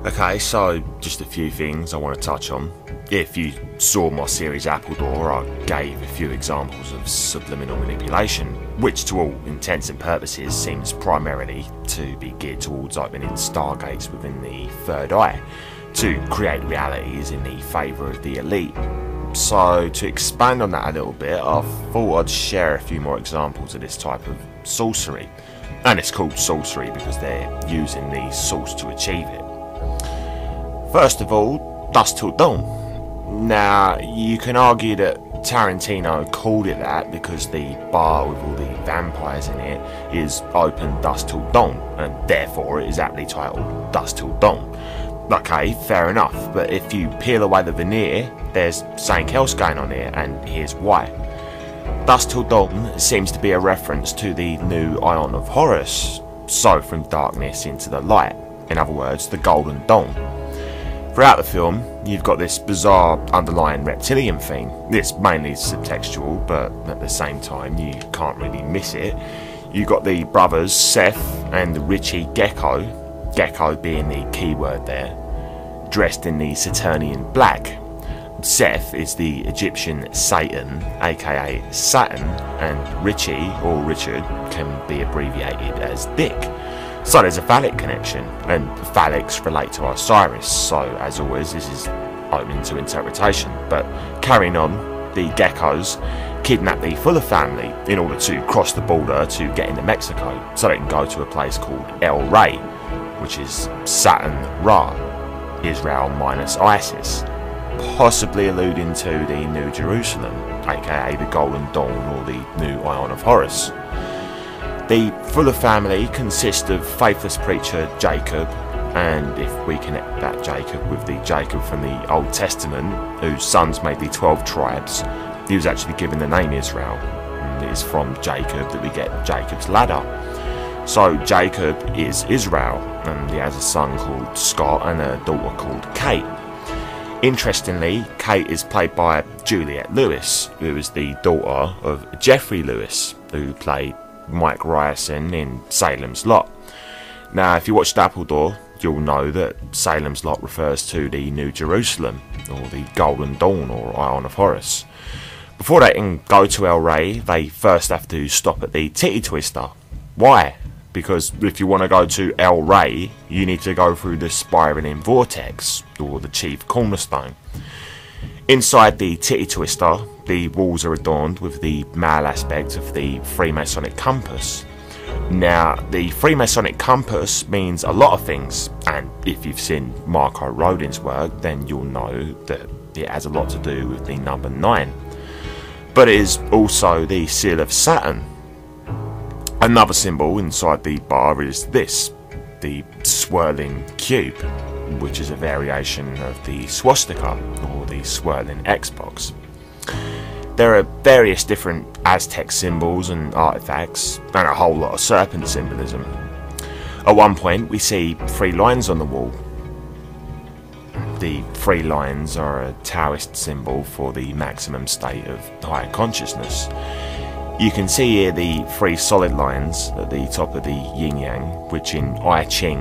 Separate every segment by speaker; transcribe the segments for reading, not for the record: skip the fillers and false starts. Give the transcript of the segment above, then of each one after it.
Speaker 1: Okay, so just a few things I want to touch on. If you saw my series Appledore, I gave a few examples of subliminal manipulation, which to all intents and purposes seems primarily to be geared towards opening stargates within the third eye, to create realities in the favour of the elite. So to expand on that a little bit, I thought I'd share a few more examples of this type of sorcery. And it's called sorcery because they're using the source to achieve it. First of all, Dusk Till Dawn. Now, you can argue that Tarantino called it that because the bar with all the vampires in it is open dusk till dawn, and therefore it is aptly titled Dusk Till Dawn. Okay, fair enough, but if you peel away the veneer, there's something else going on here, and here's why. Dusk Till Dawn seems to be a reference to the new Ion of Horus, so from darkness into the light, in other words, the Golden Dawn. Throughout the film, you've got this bizarre underlying reptilian theme. It's mainly subtextual, but at the same time, you can't really miss it. You've got the brothers Seth and Richie Gecko, Gecko being the key word there, dressed in the Saturnian black. Seth is the Egyptian Satan, aka Saturn, and Richie, or Richard, can be abbreviated as Dick. So there's a phallic connection, and phallics relate to Osiris, so as always this is open to interpretation. But carrying on, the Geckos kidnap the Fuller family in order to cross the border to get into Mexico, so they can go to a place called El Rey, which is Saturn Ra, Israel minus Isis, possibly alluding to the New Jerusalem, aka the Golden Dawn or the new Ion of Horus. The Fuller family consists of faithless preacher Jacob, and if we connect that Jacob with the Jacob from the Old Testament, whose sons made the 12 tribes, he was actually given the name Israel. And it is from Jacob that we get Jacob's ladder. So Jacob is Israel, and he has a son called Scott and a daughter called Kate. Interestingly, Kate is played by Juliette Lewis, who is the daughter of Jeffrey Lewis, who played Mike Ryerson in Salem's Lot. Now, if you watched Appledore, you'll know that Salem's Lot refers to the New Jerusalem, or the Golden Dawn, or Ion of Horus. Before they can go to El Rey, they first have to stop at the Titty Twister. Why? Because if you want to go to El Rey, you need to go through the Spiraling Vortex, or the Chief Cornerstone. Inside the Titty Twister, the walls are adorned with the male aspect of the Freemasonic compass. Now, the Freemasonic compass means a lot of things, and if you've seen Marco Rodin's work, then you'll know that it has a lot to do with the number 9. But it is also the seal of Saturn. Another symbol inside the bar is this, the swirling cube, which is a variation of the swastika, or the swirling Xbox. There are various different Aztec symbols and artifacts, and a whole lot of serpent symbolism. At one point we see 3 lines on the wall. The 3 lines are a Taoist symbol for the maximum state of higher consciousness. You can see here the 3 solid lines at the top of the Yin-Yang, which in I Ching,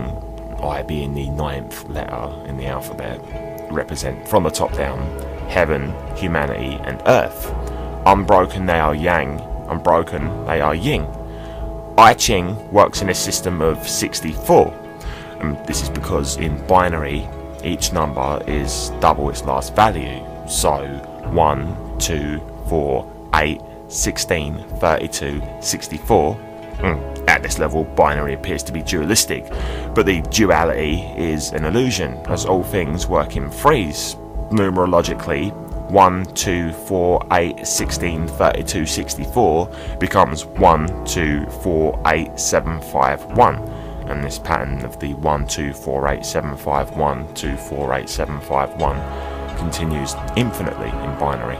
Speaker 1: I being the 9th letter in the alphabet, represent from the top down heaven, humanity and earth. Unbroken they are yang, unbroken they are yin. I Ching works in a system of 64, and this is because in binary each number is double its last value, so 1, 2, 4, 8, 16, 32, 64. At this level, binary appears to be dualistic, but the duality is an illusion, as all things work in threes. Numerologically, 1, 2, 4, 8, 16, 32, 64 becomes 1, 2, 4, 8, 7, 5, 1. And this pattern of the 1, 2, 4, 8, 7, 5, 1, 2, 4, 8, 7, 5, 1 continues infinitely in binary.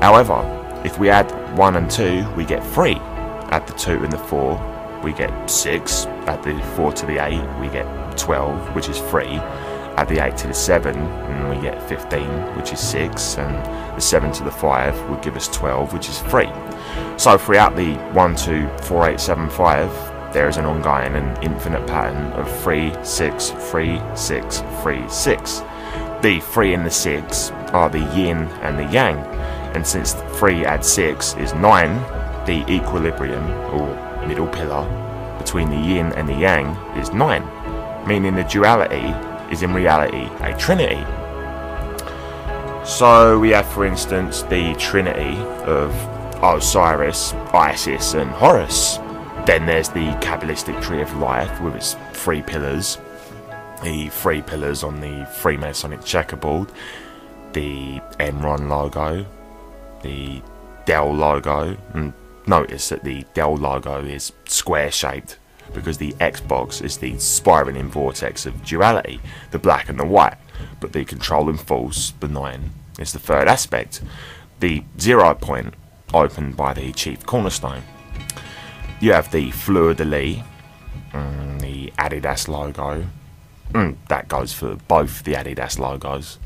Speaker 1: However, if we add 1 and 2, we get 3. Add the 2 and the 4, we get 6. Add the 4 to the 8, we get 12, which is 3. Add the 8 to the 7, and we get 15, which is 6. And the 7 to the 5 would give us 12, which is 3. So throughout the 1, 2, 4, 8, 7, 5, there is an ongoing and infinite pattern of 3, 6, 3, 6, 3, 6. The 3 and the 6 are the yin and the yang, and since 3 add 6 is 9, the equilibrium, or middle pillar, between the yin and the yang is 9, meaning the duality is in reality a trinity. So we have, for instance, the trinity of Osiris, Isis and Horus. Then there's the Kabbalistic tree of life with its 3 pillars, the 3 pillars on the Freemasonic checkerboard, the Enron logo, the Dell logo, and notice that the Dell logo is square shaped because the Xbox is the spiraling vortex of duality, the black and the white, but the controlling force, the 9, is the third aspect, the 0 point opened by the chief cornerstone. You have the fleur-de-lis, the Adidas logo, that goes for both the Adidas logos,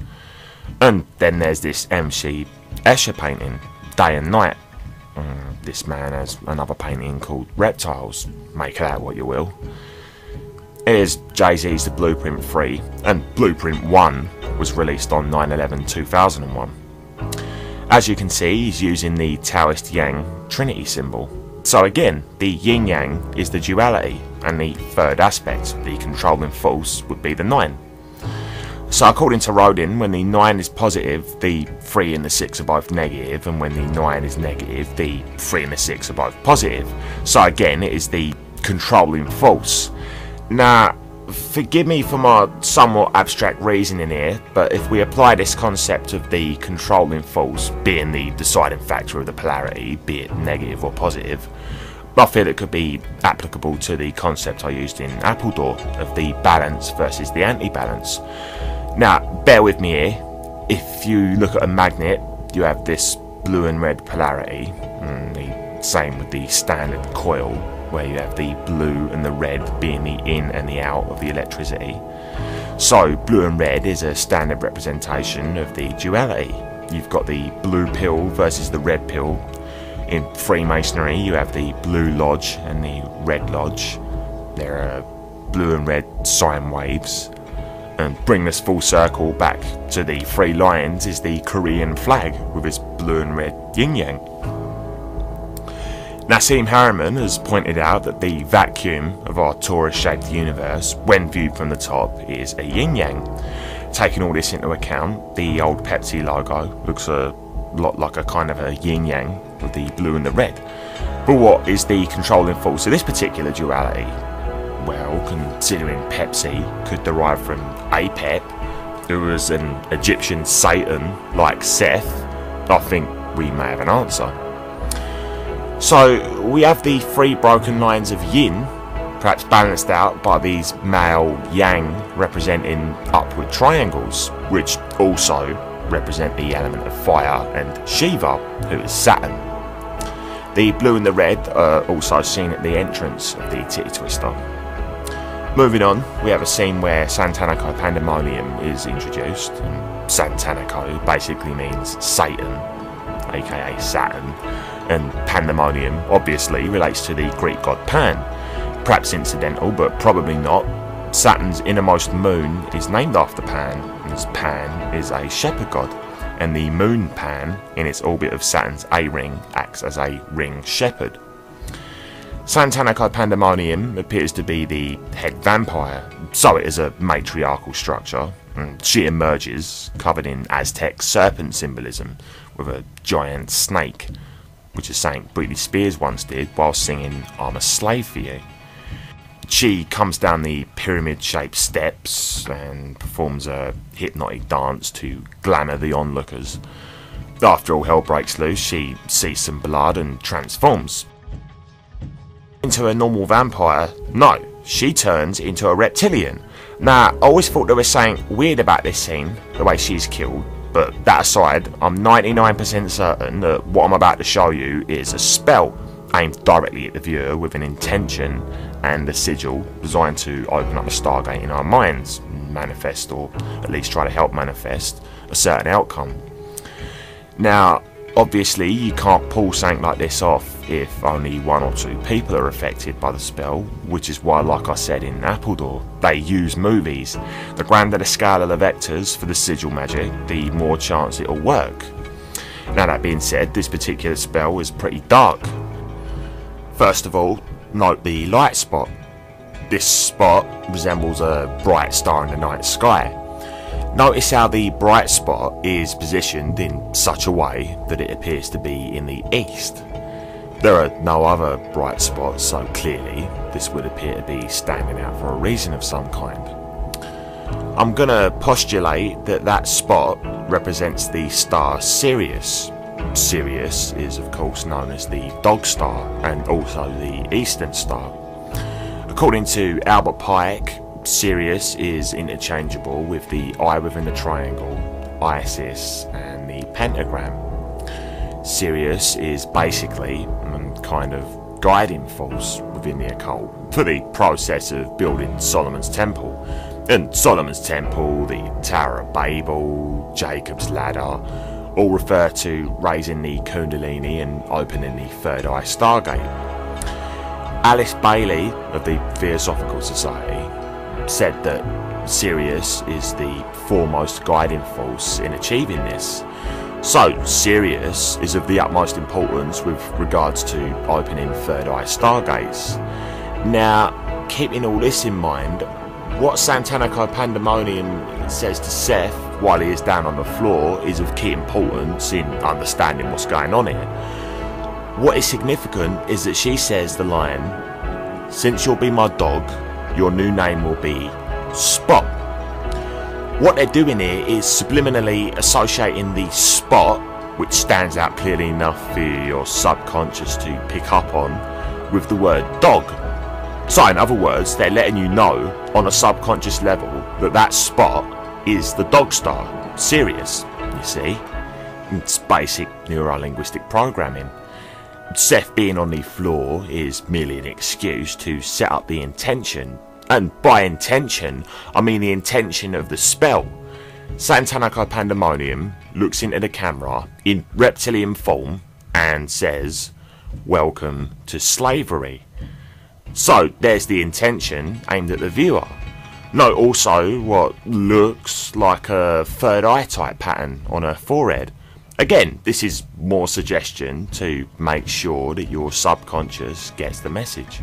Speaker 1: and then there's this MC Escher painting, Day and Night. This man has another painting called Reptiles, make of that what you will. Here's Jay-Z's The Blueprint 3, and Blueprint 1 was released on 9/11/2001. As you can see, he's using the Taoist Yang Trinity symbol. So again, the Yin-Yang is the duality, and the third aspect, the controlling force, would be the 9. So according to Rodin, when the 9 is positive, the 3 and the 6 are both negative, and when the 9 is negative, the 3 and the 6 are both positive. So again, it is the controlling force. Now, forgive me for my somewhat abstract reasoning here, but if we apply this concept of the controlling force being the deciding factor of the polarity, be it negative or positive, I feel it could be applicable to the concept I used in Appledore of the balance versus the anti-balance. Now, bear with me here. If you look at a magnet, you have this blue and red polarity, the same with the standard coil, where you have the blue and the red being the in and the out of the electricity. So blue and red is a standard representation of the duality. You've got the blue pill versus the red pill. In Freemasonry you have the blue lodge and the red lodge. There are blue and red sine waves. And bring this full circle back to the 3 lions is the Korean flag with its blue and red yin-yang. Nassim Harriman has pointed out that the vacuum of our torus-shaped universe, when viewed from the top, is a yin-yang. Taking all this into account, the old Pepsi logo looks a lot like a kind of a yin-yang with the blue and the red. But what is the controlling force of this particular duality? Well, considering Pepsi could derive from Apep, who was an Egyptian Satan like Seth, I think we may have an answer. So we have the 3 broken lines of yin, perhaps balanced out by these male yang representing upward triangles, which also represent the element of fire, and Shiva, who is Saturn. The blue and the red are also seen at the entrance of the Titty Twister. Moving on, we have a scene where Santanico Pandemonium is introduced. Santanico basically means Satan, aka Saturn, and Pandemonium obviously relates to the Greek god Pan. Perhaps incidental, but probably not. Saturn's innermost moon is named after Pan, as Pan is a shepherd god, and the moon Pan, in its orbit of Saturn's A-ring, acts as a ring shepherd. Santanico Pandemonium appears to be the head vampire, so it is a matriarchal structure. She emerges, covered in Aztec serpent symbolism, with a giant snake, which is something Britney Spears once did while singing I'm a Slave for You. She comes down the pyramid-shaped steps and performs a hypnotic dance to glamour the onlookers. After all hell breaks loose, she sees some blood and transforms into a normal vampire. No, she turns into a reptilian. Now, I always thought there was something weird about this scene, the way she's killed, but that aside, I'm 99% certain that what I'm about to show you is a spell aimed directly at the viewer with an intention and a sigil designed to open up a stargate in our minds, manifest, or at least try to help manifest, a certain outcome. Now, Obviously, you can't pull something like this off if only 1 or 2 people are affected by the spell, which is why, like I said in Appledore, they use movies. The grander the scale of the vectors for the sigil magic, the more chance it'll work. Now, that being said, this particular spell is pretty dark. First of all, note the light spot. This spot resembles a bright star in the night sky. Notice how the bright spot is positioned in such a way that it appears to be in the east. There are no other bright spots, so clearly this would appear to be standing out for a reason of some kind. I'm gonna postulate that that spot represents the star Sirius. Sirius is of course known as the Dog Star and also the Eastern Star. According to Albert Pike, Sirius is interchangeable with the eye within the triangle, Isis and the pentagram. Sirius is basically kind of guiding force within the occult for the process of building Solomon's Temple. And Solomon's Temple, the Tower of Babel, Jacob's Ladder, all refer to raising the Kundalini and opening the third eye Stargate. Alice Bailey of the Theosophical Society said that Sirius is the foremost guiding force in achieving this. So Sirius is of the utmost importance with regards to opening third eye stargates. Now, keeping all this in mind, what Santanico Pandemonium says to Seth while he is down on the floor is of key importance in understanding what's going on here. What is significant is that she says the line, "Since you'll be my dog, your new name will be Spot." What they're doing here is subliminally associating the spot, which stands out clearly enough for your subconscious to pick up on, with the word dog. So in other words, they're letting you know on a subconscious level that that spot is the Dog Star, Sirius, you see. It's basic neuro-linguistic programming. Seth being on the floor is merely an excuse to set up the intention, and by intention I mean the intention of the spell. Santanico Pandemonium looks into the camera in reptilian form and says, "Welcome to slavery." So there's the intention aimed at the viewer. Note also what looks like a third eye type pattern on her forehead. Again, this is more suggestion to make sure that your subconscious gets the message.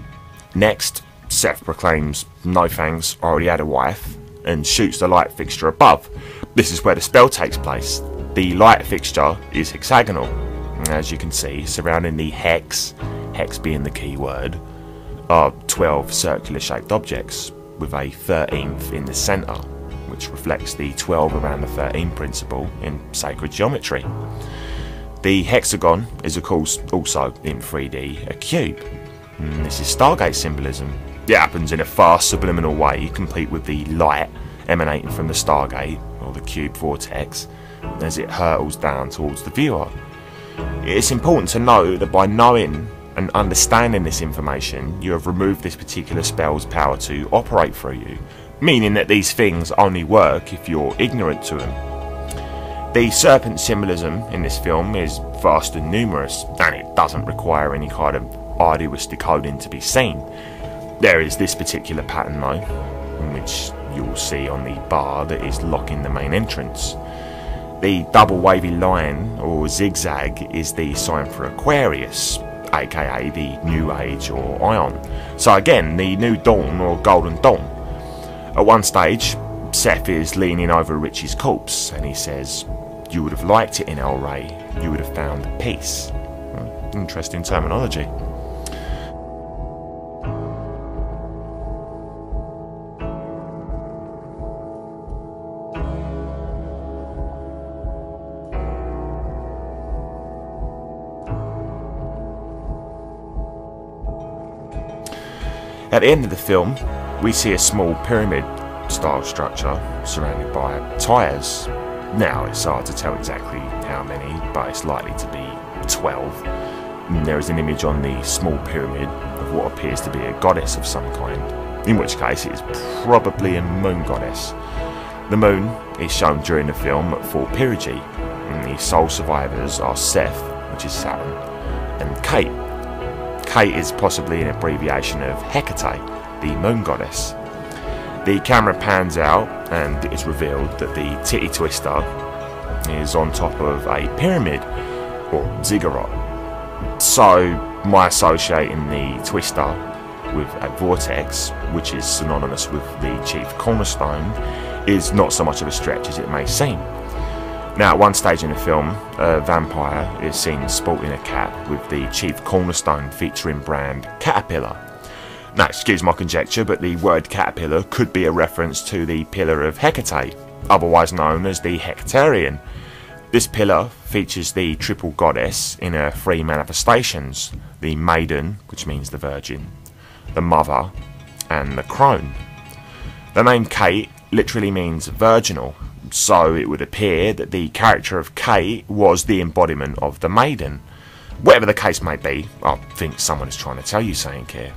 Speaker 1: Next, Seth proclaims, "No thanks, I already had a wife," and shoots the light fixture above. This is where the spell takes place. The light fixture is hexagonal, as you can see, surrounding the hex being the key word, are 12 circular shaped objects, with a 13th in the centre, which reflects the 12 around the 13 principle in sacred geometry. The hexagon is of course also in 3D a cube. This is Stargate symbolism. It happens in a fast subliminal way, complete with the light emanating from the Stargate, or the cube vortex, as it hurtles down towards the viewer. It's important to note that by knowing and understanding this information, you have removed this particular spell's power to operate through you, meaning that these things only work if you're ignorant to them. The serpent symbolism in this film is vast and numerous, and it doesn't require any kind of arduous decoding to be seen. There is this particular pattern though, which you'll see on the bar that is locking the main entrance. The double wavy line or zigzag is the sign for Aquarius, aka the New Age or Ion. So again, the New Dawn or Golden Dawn. At one stage, Seth is leaning over Richie's corpse and he says, "You would have liked it in El Rey, you would have found peace." Interesting terminology. At the end of the film, we see a small pyramid-style structure surrounded by tyres. Now, it's hard to tell exactly how many, but it's likely to be 12. And there is an image on the small pyramid of what appears to be a goddess of some kind, in which case it is probably a moon goddess. The moon is shown during the film at full perigee, and the sole survivors are Seth, which is Saturn, and Kate. Kate is possibly an abbreviation of Hecate, the moon goddess. The camera pans out and it is revealed that the titty twister is on top of a pyramid or ziggurat. So my associating the twister with a vortex, which is synonymous with the chief cornerstone, is not so much of a stretch as it may seem. Now, at one stage in the film, a vampire is seen sporting a cap with the chief cornerstone featuring brand Caterpillar. Now, excuse my conjecture, but the word caterpillar could be a reference to the pillar of Hecate, otherwise known as the Hectarian. This pillar features the triple goddess in her three manifestations: the maiden, which means the virgin, the mother, and the crone. The name Kate literally means virginal, so it would appear that the character of Kate was the embodiment of the maiden. Whatever the case may be, I think someone is trying to tell you something here.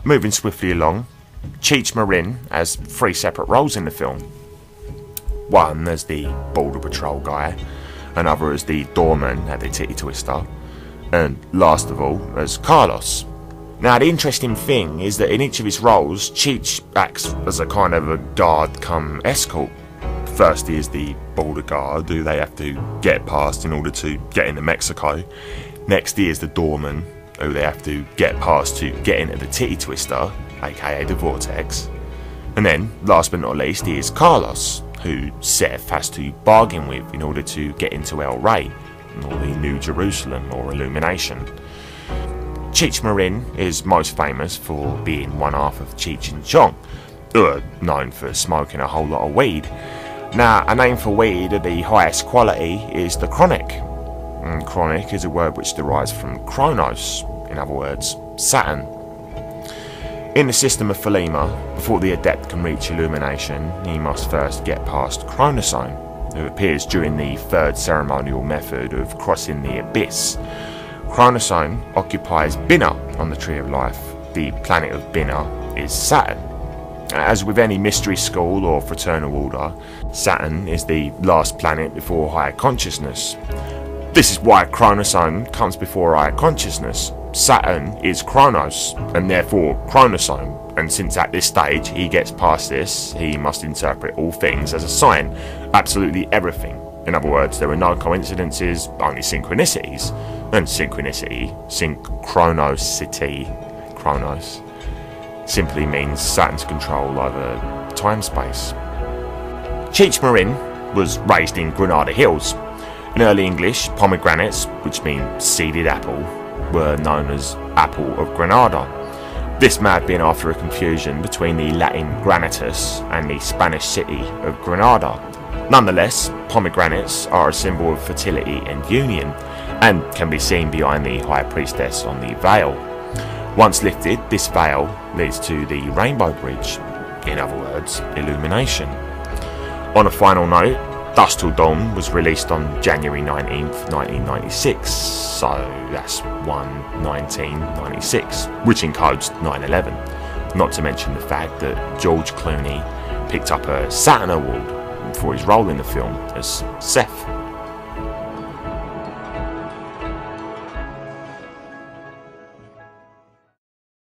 Speaker 1: Moving swiftly along, Cheech Marin has three separate roles in the film. One as the Border Patrol guy, another as the doorman at the titty twister, and last of all as Carlos. Now, the interesting thing is that in each of his roles, Cheech acts as a kind of a guard come escort. First he is the border guard who they have to get past in order to get into Mexico. Next he is the doorman who they have to get past to get into the titty twister, aka the vortex. And then, last but not least, he is Carlos, who Seth has to bargain with in order to get into El Rey, or the New Jerusalem, or Illumination. Cheech Marin is most famous for being one half of Cheech and Chong, who are known for smoking a whole lot of weed. Now, a name for weed of the highest quality is the chronic. And chronic is a word which derives from Kronos, in other words, Saturn. In the system of Thelema, before the adept can reach illumination, he must first get past Chronosome, who appears during the third ceremonial method of crossing the abyss. Chronosome occupies Binah on the Tree of Life. The planet of Binah is Saturn. As with any mystery school or fraternal order, Saturn is the last planet before higher consciousness. This is why Chronosome comes before higher consciousness. Saturn is Chronos, and therefore Chronosome, and since at this stage he gets past this, he must interpret all things as a sign, absolutely everything. In other words, there are no coincidences, only synchronicities. And synchronicity, Chronos, simply means Saturn's control over time-space. Cheech Marin was raised in Granada Hills. In early English, pomegranates, which mean seeded apple, were known as apple of Granada. This may have been after a confusion between the Latin granatus and the Spanish city of Granada. Nonetheless, pomegranates are a symbol of fertility and union, and can be seen behind the High Priestess on the veil. Once lifted, this veil leads to the Rainbow Bridge, in other words, illumination. On a final note, Dusk Till Dawn was released on January 19th, 1996, so that's 1/1996, which encodes 9/11. Not to mention the fact that George Clooney picked up a Saturn Award for his role in the film as Seth.